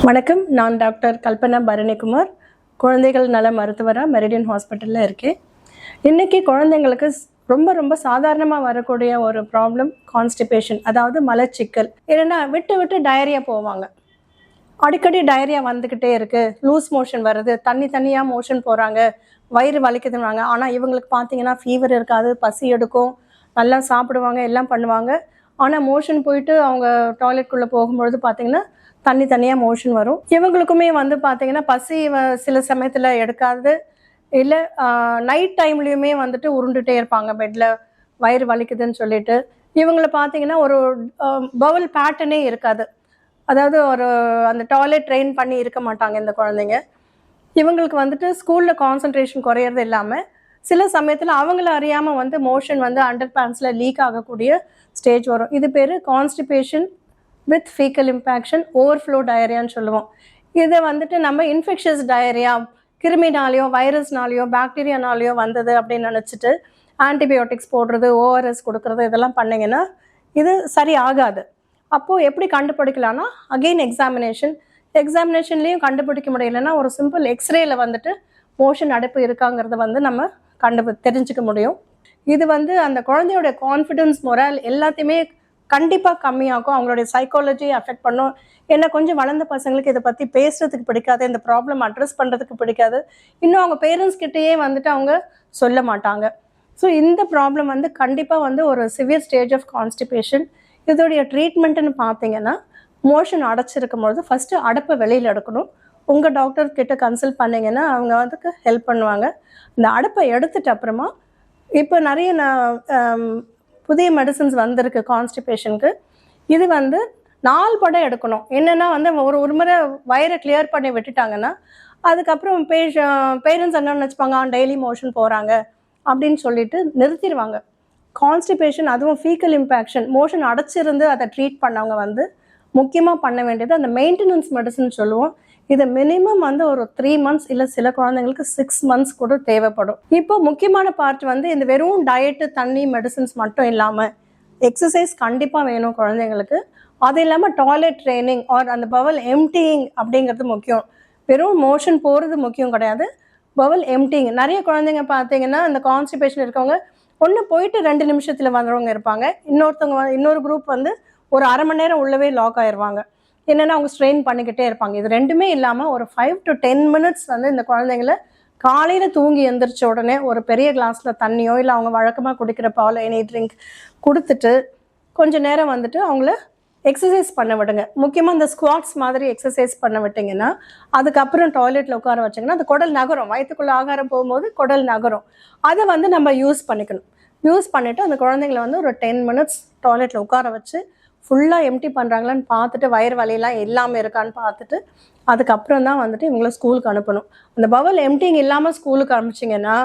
வணக்கம். நான் டாக்டர் கல்பனா பரணிக்குமார், குழந்தைகள் நல மருத்துவராக மெரிடியன் ஹாஸ்பிட்டலில் இருக்கேன். இன்றைக்கி குழந்தைங்களுக்கு ரொம்ப ரொம்ப சாதாரணமாக வரக்கூடிய ஒரு ப்ராப்ளம் கான்ஸ்டிபேஷன், அதாவது மலச்சிக்கல். ஏன்னா விட்டு விட்டு டயரியா போவாங்க. அடிக்கடி டயரியா வந்துக்கிட்டே இருக்குது, லூஸ் மோஷன் வருது, தனியாக மோஷன் போகிறாங்க, வயிறு வலிக்குதுன்னாங்க. ஆனால் இவங்களுக்கு பார்த்தீங்கன்னா ஃபீவர் இருக்காது, பசி எடுக்கும், நல்லா சாப்பிடுவாங்க, எல்லாம் பண்ணுவாங்க. ஆனால் மோஷன் போயிட்டு அவங்க டாய்லெட்குள்ளே போகும்பொழுது பார்த்தீங்கன்னா தனியாக மோஷன் வரும். இவங்களுக்குமே வந்து பார்த்தீங்கன்னா பசி சில சமயத்தில் எடுக்காது, இல்லை நைட் டைம்லேயுமே வந்துட்டு உருண்டுகிட்டே இருப்பாங்க பெட்டில், வயிறு வலிக்குதுன்னு சொல்லிட்டு. இவங்களை பார்த்தீங்கன்னா ஒரு பவுல் பேட்டர்னே இருக்காது, அதாவது ஒரு அந்த டாய்லெட் ட்ரெயின் பண்ணி இருக்க மாட்டாங்க இந்த குழந்தைங்க. இவங்களுக்கு வந்துட்டு ஸ்கூலில் கான்சன்ட்ரேஷன் குறையிறது இல்லாமல் சில சமயத்தில் அவங்கள அறியாமல் வந்து மோஷன் வந்து அண்டர் பேண்ட்ஸில் லீக் ஆகக்கூடிய ஸ்டேஜ் வரும். இது பேர் constipation with faecal impaction, overflow டயரியான்னு சொல்லுவோம். இதை வந்துட்டு நம்ம இன்ஃபெக்ஷஸ் டயரியா, கிருமினாலேயோ வைரஸ்னாலேயோ பாக்டீரியானாலேயோ வந்தது அப்படின்னு நினச்சிட்டு ஆன்டிபயோட்டிக்ஸ் போடுறது, ஓஆர்எஸ் கொடுக்குறது, இதெல்லாம் பண்ணிங்கன்னா இது சரி ஆகாது. அப்போது எப்படி கண்டுபிடிக்கலான்னா அகெயின் எக்ஸாமினேஷன்லேயும் கண்டுபிடிக்க முடியலைன்னா ஒரு சிம்பிள் எக்ஸ்ரேல வந்துட்டு மோஷன் அடைப்பு இருக்காங்கிறத வந்து நம்ம தெரிஞ்சுக்க முடியும். இது வந்து அந்த குழந்தையோட கான்ஃபிடென்ஸ், மொரால் எல்லாத்தையுமே கண்டிப்பாக கம்மியாகும், அவங்களுடைய சைக்காலஜி அஃபெக்ட் பண்ணும். ஏன்னா கொஞ்சம் வளர்ந்த பசங்களுக்கு இதை பற்றி பேசுறதுக்கு பிடிக்காது, இந்த ப்ராப்ளம் அட்ரஸ் பண்ணுறதுக்கு பிடிக்காது, இன்னும் அவங்க பேரண்ட்ஸ் கிட்டேயே வந்துட்டு அவங்க சொல்ல மாட்டாங்க. ஸோ இந்த ப்ராப்ளம் வந்து கண்டிப்பாக வந்து ஒரு சிவியர் ஸ்டேஜ் ஆஃப் கான்ஸ்டிபேஷன். இதோடைய ட்ரீட்மெண்ட்டுன்னு பார்த்தீங்கன்னா மோஷன் அடைச்சிருக்கும் பொழுது ஃபஸ்ட்டு அடைப்பை வெளியில் எடுக்கணும். உங்கள் டாக்டர் கிட்ட கன்சல்ட் பண்ணிங்கன்னா அவங்க அதுக்கு ஹெல்ப் பண்ணுவாங்க. இந்த அடைப்பை எடுத்துட்டு அப்புறமா இப்போ நிறைய புதிய மெடிசன்ஸ் வந்திருக்கு கான்ஸ்டிபேஷனுக்கு. இது வந்து 4 படம் எடுக்கணும். என்னென்னா வந்து ஒரு முறை வயிறை கிளியர் பண்ணி விட்டுட்டாங்கன்னா அதுக்கப்புறம் பேரண்ட்ஸ் என்னன்னு வச்சுப்பாங்க, டெய்லி மோஷன் போகிறாங்க அப்படின்னு சொல்லிட்டு நிறுத்திடுவாங்க. கான்ஸ்டிபேஷன், அதுவும் ஃபீக்கல் இம்பேக்ஷன், மோஷன் அடைச்சிருந்து அதை ட்ரீட் பண்ணவங்க வந்து முக்கியமாக பண்ண வேண்டியது அந்த மெயின்டெனன்ஸ் மெடிசன் சொல்லுவோம். இது மினிமம் வந்து ஒரு 3 months, இல்லை சில குழந்தைங்களுக்கு 6 months கூட தேவைப்படும். இப்போ முக்கியமான பார்ட் வந்து இந்த வெறும் டயட்டு, தண்ணி, மெடிசன்ஸ் மட்டும் இல்லாமல் எக்ஸசைஸ் கண்டிப்பாக வேணும் குழந்தைங்களுக்கு. அது இல்லாமல் டாய்லெட் ட்ரைனிங் ஆர் அந்த பவல் எம்டிங் அப்படிங்கிறது முக்கியம். வெறும் மோஷன் போகிறது முக்கியம் கிடையாது, பவல் எம்டிங். நிறைய குழந்தைங்க பார்த்தீங்கன்னா இந்த கான்ஸ்டிபேஷன் இருக்கவங்க ஒன்று போயிட்டு 2 நிமிஷத்தில் வந்தவங்க இருப்பாங்க, இன்னொரு குரூப் வந்து ஒரு அரை மணி நேரம் உள்ளவே லாக் ஆயிடுவாங்க. என்னென்னா அவங்க ஸ்ட்ரெயின் பண்ணிக்கிட்டே இருப்பாங்க. இது ரெண்டுமே இல்லாமல் ஒரு 5 to 10 minutes வந்து இந்த குழந்தைங்கள காலையில் தூங்கி எந்திரிச்ச உடனே ஒரு பெரிய கிளாஸில் தண்ணியோ இல்லை அவங்க வழக்கமாக குடிக்கிற பால், எனி ட்ரிங்க் கொடுத்துட்டு கொஞ்சம் நேரம் வந்துட்டு அவங்கள எக்ஸசைஸ் பண்ண விடுங்க. முக்கியமாக இந்த ஸ்குவாட்ஸ் மாதிரி எக்ஸசைஸ் பண்ண விட்டிங்கன்னா அதுக்கப்புறம் டாய்லெட்டில் உட்கார வச்சிங்கன்னா அந்த குடல் நகரும், வயிற்றுக்குள்ளே ஆகாரம் போகும்போது குடல் நகரும். அதை வந்து நம்ம யூஸ் பண்ணிவிட்டு அந்த குழந்தைங்கள வந்து ஒரு 10 minutes டாய்லெட்டில் உட்கார வச்சு ஃபுல்லாக எம்டி பண்ணுறாங்களான்னு பார்த்துட்டு, வயிறு வலியெல்லாம் இல்லாமல் இருக்கான்னு பார்த்துட்டு அதுக்கப்புறம் தான் வந்துட்டு இவங்களை ஸ்கூலுக்கு அனுப்பணும். அந்த பவல் எம்டிங் இல்லாமல் ஸ்கூலுக்கு அனுப்பிச்சிங்கன்னா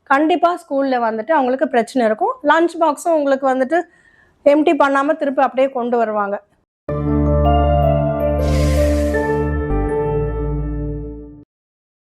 கண்டிப்பாக ஸ்கூலில் வந்துட்டு அவங்களுக்கு பிரச்சனை இருக்கும். லஞ்ச் பாக்ஸும் உங்களுக்கு வந்துட்டு எம்டி பண்ணாமல் திருப்பி அப்படியே கொண்டு வருவாங்க.